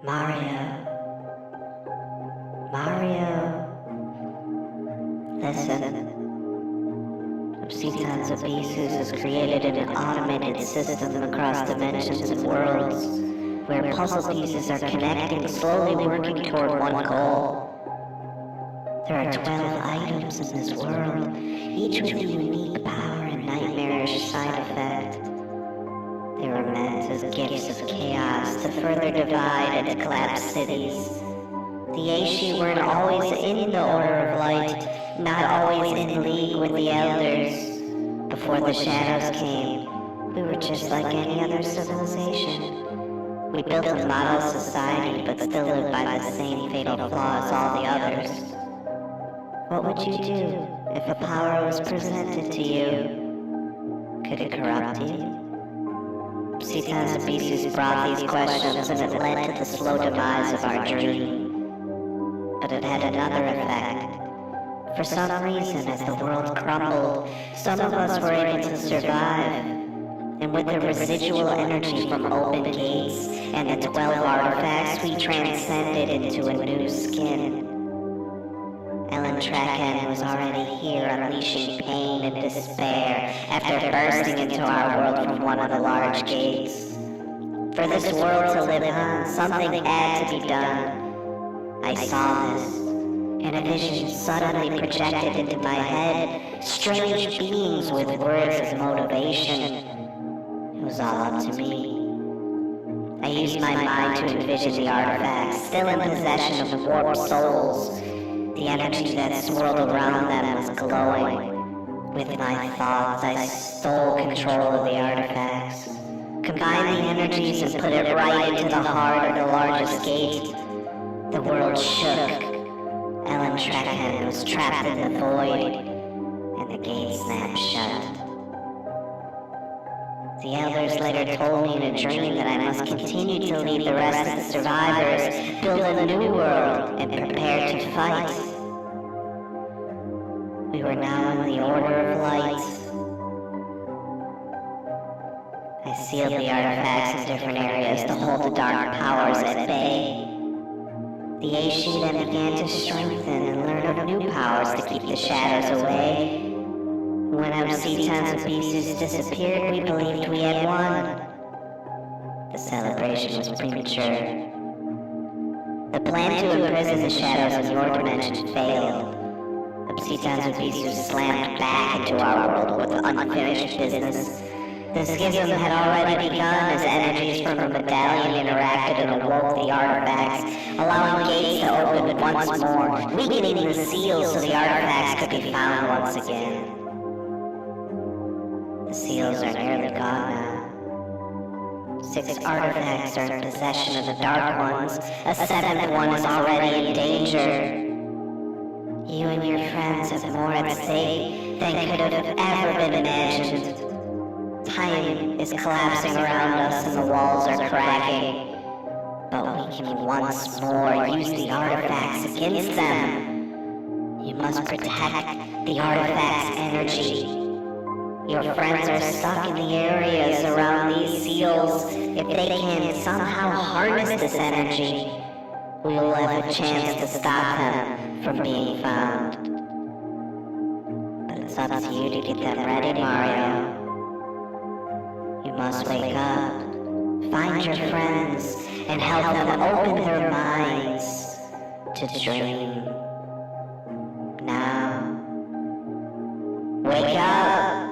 Mario, listen. Obsidian's Abyss has created an automated system across dimensions and worlds, where puzzle pieces are connecting, slowly working toward one goal. There are 12 items in this world, each with a unique power and nightmarish side effect. They were meant as gifts of chaos to further divide and collapse cities. The Aes Sidhe weren't always in the Order of Light, not always in league with the Elders. Before the Shadows came, we were just like any other civilization. We built a model society, but still lived by the same fatal flaw as all the others. What would you do if a power was presented to you? Could it corrupt you? Obsidian's Abyss brought these questions, and it led to the slow demise of our dream. But it had another effect. For some reason, as the world crumbled, some of us were able to survive. And with the residual energy from open gates and the 12 artifacts, we transcended into a new skin. Ellen Trechend was already here, unleashing pain and despair after bursting into our world from one of the large gates. For this world to live on, something had to be done. I saw this, and a vision suddenly projected into my head, strange beings with words as motivation. It was all up to me. I used my mind to envision the artifacts, still in possession of warped souls. The energy that swirled around them was glowing. With my thoughts, I stole control of the artifacts, combined the energies and put it right into the heart of the largest gate. The world shook. Ellen Trechend was trapped in the void, and the gate snapped shut. The Elders later told me in a dream that I must continue to lead the rest of the survivors, build a new world, and prepare to fight. We were now in the Order of Light. I sealed the artifacts in different areas to hold the dark powers at bay. The Aes Sidhe then began to strengthen and learn of new powers to keep the shadows away. When Obsidian's Abyss disappeared, we believed we had won. The celebration was premature. The plan to imprison the shadows in your dimension failed. Obsidian's Abyss was slammed back into our world with unfinished business. The schism had already begun as energies from the medallion interacted and awoke the artifacts, allowing gates to open once more, weakening the seals so the artifacts could be found once again. The seals are nearly gone now. 6 artifacts are in possession of the Dark Ones. A 7th one is already in danger. You and your friends have more at stake than could have ever been imagined. Time is collapsing around us and the walls are cracking. But we can once more use the artifacts against them. You must protect the artifact's energy. Your friends are stuck in the areas around these seals. If they can somehow harness this energy, we will have a chance to stop them from being found. But it's up to you to get them ready, Mario. You must wake up, find your friends, and help them open their minds to dream. Now, wake up!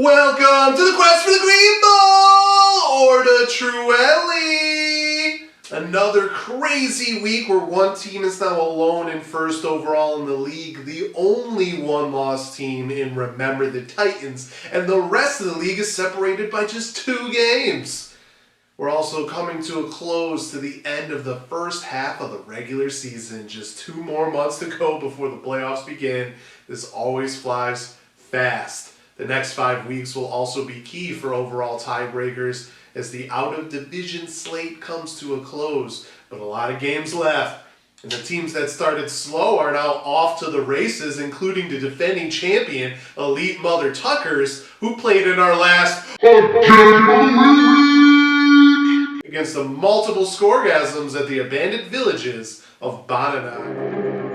Welcome to the quest for the Green Ball! Òrdugh Truaillidh! Another crazy week where one team is now alone in first overall in the league. The only one-loss team in Remember the Titans. And the rest of the league is separated by just 2 games. We're also coming to a close to the end of the first half of the regular season. Just 2 more months to go before the playoffs begin. This always flies fast. The next 5 weeks will also be key for overall tiebreakers as the out-of-division slate comes to a close. But a lot of games left. And the teams that started slow are now off to the races, including the defending champion, Elite Mother Tuckers, who played in our last against the multiple Scoregasms at the abandoned villages of Òrdugh.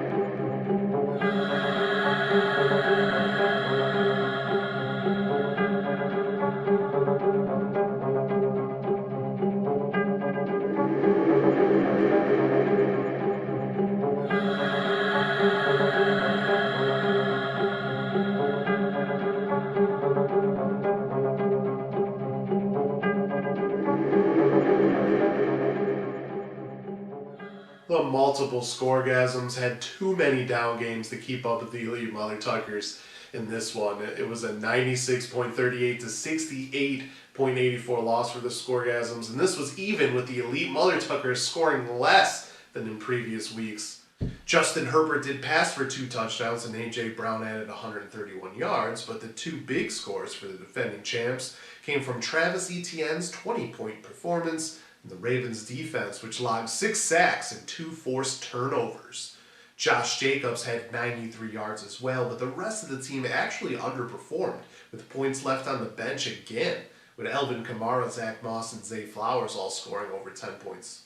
The multiple Scoregasms had too many down games to keep up with the Elite Mother Tuckers in this one. It was a 96.38 to 68.84 loss for the Scoregasms, and this was even with the Elite Mother Tuckers scoring less than in previous weeks. Justin Herbert did pass for 2 touchdowns and A.J. Brown added 131 yards, but the 2 big scores for the defending champs came from Travis Etienne's 20-point performance and the Ravens' defense, which logged 6 sacks and 2 forced turnovers. Josh Jacobs had 93 yards as well, but the rest of the team actually underperformed, with points left on the bench again, with Elvin Kamara, Zach Moss, and Zay Flowers all scoring over 10 points.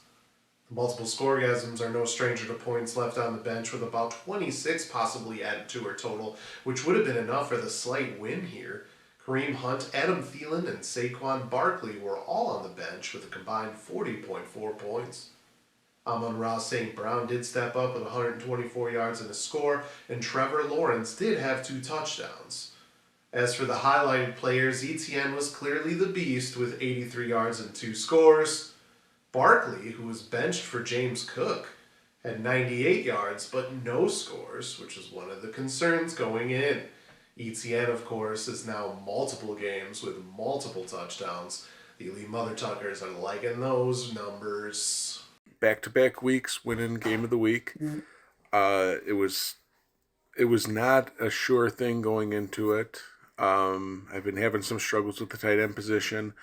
The multiple Scoregasms are no stranger to points left on the bench, with about 26 possibly added to her total, which would have been enough for the slight win here. Kareem Hunt, Adam Thielen, and Saquon Barkley were all on the bench with a combined 40.4 points. Amon-Ra St. Brown did step up with 124 yards and a score, and Trevor Lawrence did have 2 touchdowns. As for the highlighted players, Etienne was clearly the beast with 83 yards and 2 scores. Barkley, who was benched for James Cook, had 98 yards but no scores, which was one of the concerns going in. Etienne, of course, is now multiple games with multiple touchdowns. The Elite Mother Tuckers are liking those numbers. Back-to-back weeks winning game of the week. It was not a sure thing going into it. I've been having some struggles with the tight end position.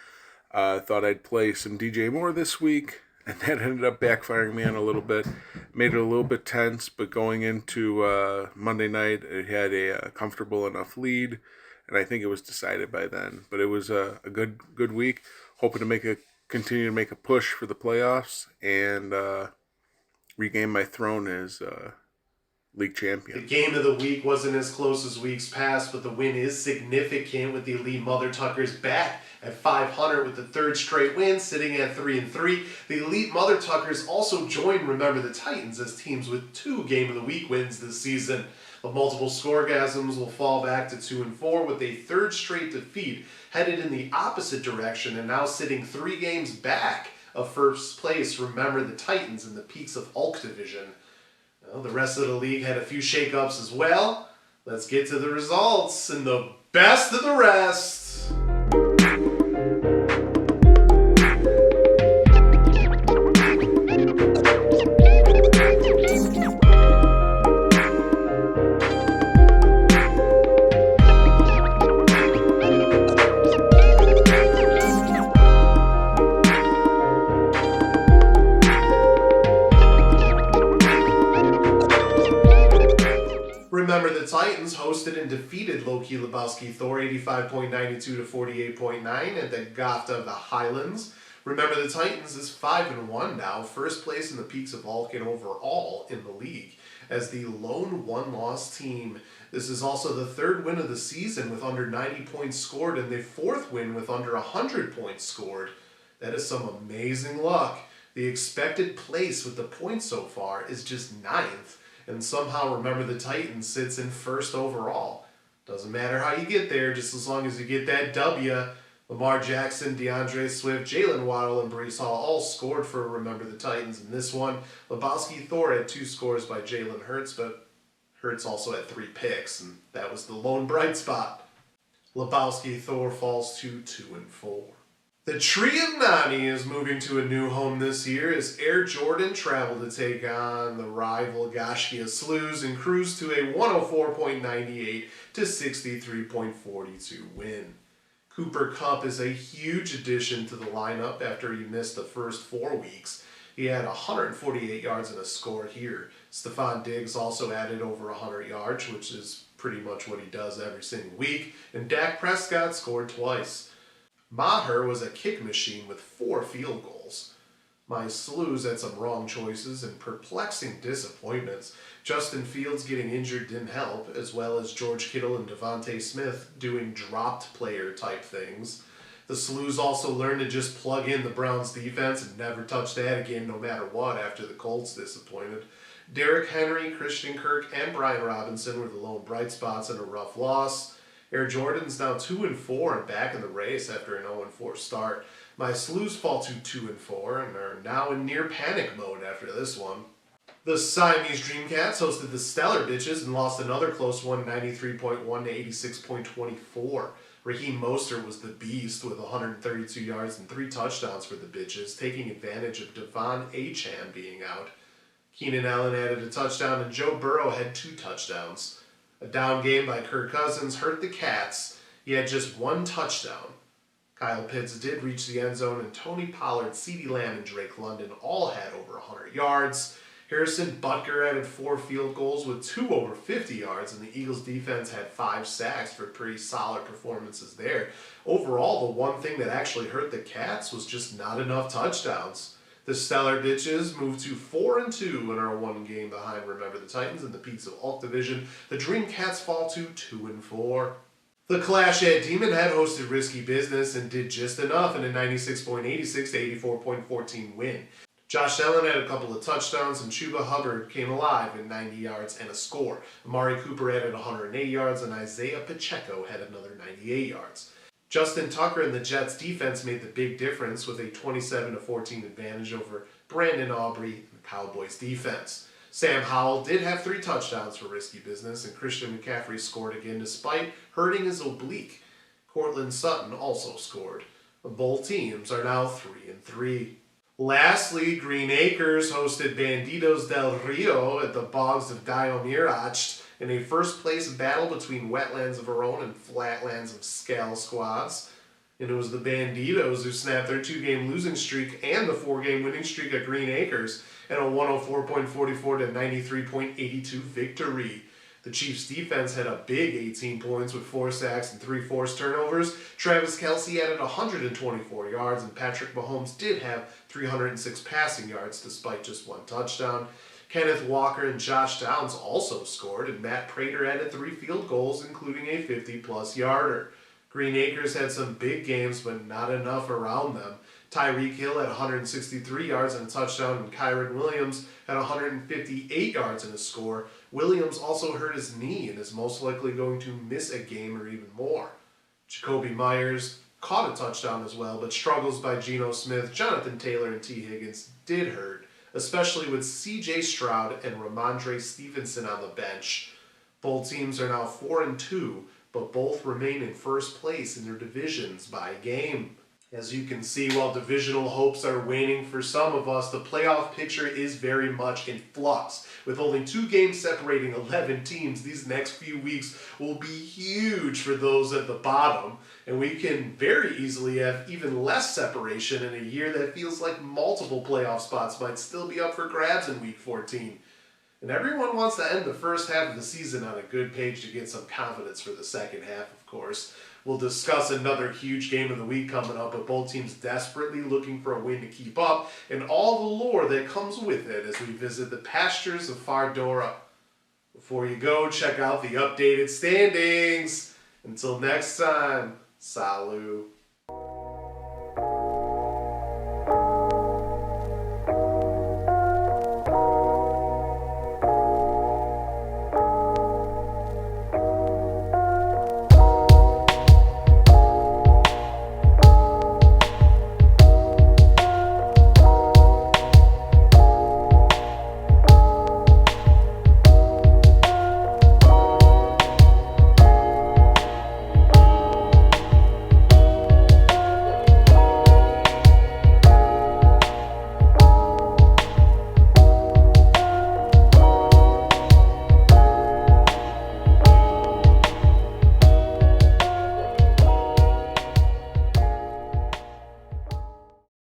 Thought I'd play some DJ Moore this week, and that ended up backfiring me on a little bit. Made it a little bit tense, but going into Monday night, it had a comfortable enough lead, and I think it was decided by then. But it was a good week. Hoping to continue to make a push for the playoffs and regain my throne as league champion. The game of the week wasn't as close as weeks past, but the win is significant with the Elite Mother Tuckers back at 500 with the 3rd straight win, sitting at 3-3. The Elite Mother Tuckers also joined Remember the Titans as teams with 2 game of the week wins this season. The multiple Scoregasms will fall back to 2-4 with a 3rd straight defeat, headed in the opposite direction and now sitting 3 games back of first place Remember the Titans in the Peaks of Òrdugh division. Well, the rest of the league had a few shakeups as well. Let's get to the results and the best of the rest. Remember the Titans hosted and defeated Loki Lebowski Thor 85.92 to 48.9 at the Gafta of the Highlands. Remember the Titans is 5-1 now, first place in the Peaks of Vulcan overall in the league. As the lone one-loss team, this is also the 3rd win of the season with under 90 points scored and the 4th win with under 100 points scored. That is some amazing luck. The expected place with the points so far is just 9th, and somehow Remember the Titans sits in 1st overall. Doesn't matter how you get there, just as long as you get that W. Lamar Jackson, DeAndre Swift, Jalen Waddle, and Breece Hall all scored for Remember the Titans in this one. Lebowski Thor had 2 scores by Jalen Hurts, but Hurts also had 3 picks, and that was the lone bright spot. Lebowski Thor falls to 2-4. The Tree of Nani is moving to a new home this year as Air Jordan travel to take on the rival Gashkia Slews and cruise to a 104.98 to 63.42 win. Cooper Kupp is a huge addition to the lineup after he missed the first 4 weeks. He had 148 yards and a score here. Stephon Diggs also added over 100 yards, which is pretty much what he does every single week. And Dak Prescott scored twice. Maher was a kick machine with 4 field goals. My Slews had some wrong choices and perplexing disappointments. Justin Fields getting injured didn't help, as well as George Kittle and Devontae Smith doing dropped player type things. The Slews also learned to just plug in the Browns defense and never touch that again no matter what after the Colts disappointed. Derrick Henry, Christian Kirk, and Brian Robinson were the lone bright spots in a rough loss. Air Jordan's now 2-4 and back in the race after an 0-4 start. My Slews fall to 2-4 and are now in near panic mode after this one. The Siamese Dreamcats hosted the Stellar Bitches and lost another close one, 93.1 to 86.24. Raheem Mostert was the beast with 132 yards and 3 touchdowns for the Bitches, taking advantage of Devon Achane being out. Keenan Allen added a touchdown and Joe Burrow had 2 touchdowns. A down game by Kirk Cousins hurt the Cats. He had just 1 touchdown. Kyle Pitts did reach the end zone, and Tony Pollard, CeeDee Lamb, and Drake London all had over 100 yards. Harrison Butker added 4 field goals with 2 over 50 yards, and the Eagles' defense had 5 sacks for pretty solid performances there. Overall, the one thing that actually hurt the Cats was just not enough touchdowns. The Stellar Bitches moved to 4-2 and are 1 game behind Remember the Titans in the Pizza Alt Division. The Dreamcats fall to 2-4. The Clash at Demon Head hosted Risky Business and did just enough in a 96.86 to 84.14 win. Josh Allen had a couple of touchdowns and Chuba Hubbard came alive in 90 yards and a score. Amari Cooper added 108 yards and Isaiah Pacheco had another 98 yards. Justin Tucker and the Jets defense made the big difference with a 27-14 advantage over Brandon Aubrey and the Cowboys defense. Sam Howell did have 3 touchdowns for Risky Business, and Christian McCaffrey scored again despite hurting his oblique. Cortland Sutton also scored. Both teams are now 3-3. Lastly, Green Acres hosted Bandidos del Rio at the Bogs of Diomirach in a first-place battle between Wetlands of Verone and Flatlands of Scal squads. And it was the Bandidos who snapped their 2-game losing streak and the 4-game winning streak at Green Acres in a 104.44 to 93.82 victory. The Chiefs' defense had a big 18 points with 4 sacks and 3 forced turnovers. Travis Kelce added 124 yards, and Patrick Mahomes did have 306 passing yards despite just 1 touchdown. Kenneth Walker and Josh Downs also scored, and Matt Prater added 3 field goals, including a 50-plus yarder. Green Acres had some big games, but not enough around them. Tyreek Hill had 163 yards and a touchdown, and Kyron Williams had 158 yards and a score. Williams also hurt his knee and is most likely going to miss a game or even more. Jacoby Myers caught a touchdown as well, but struggles by Geno Smith, Jonathan Taylor, and T. Higgins did hurt, especially with C.J. Stroud and Ramondre Stevenson on the bench. Both teams are now 4-2, but both remain in first place in their divisions by a game. As you can see, while divisional hopes are waning for some of us, the playoff picture is very much in flux. With only 2 games separating 11 teams, these next few weeks will be huge for those at the bottom, and we can very easily have even less separation in a year that feels like multiple playoff spots might still be up for grabs in Week 14. And everyone wants to end the first half of the season on a good page to get some confidence for the second half, of course. We'll discuss another huge game of the week coming up, but both teams desperately looking for a win to keep up, and all the lore that comes with it as we visit the pastures of Fardora. Before you go, check out the updated standings. Until next time, salut.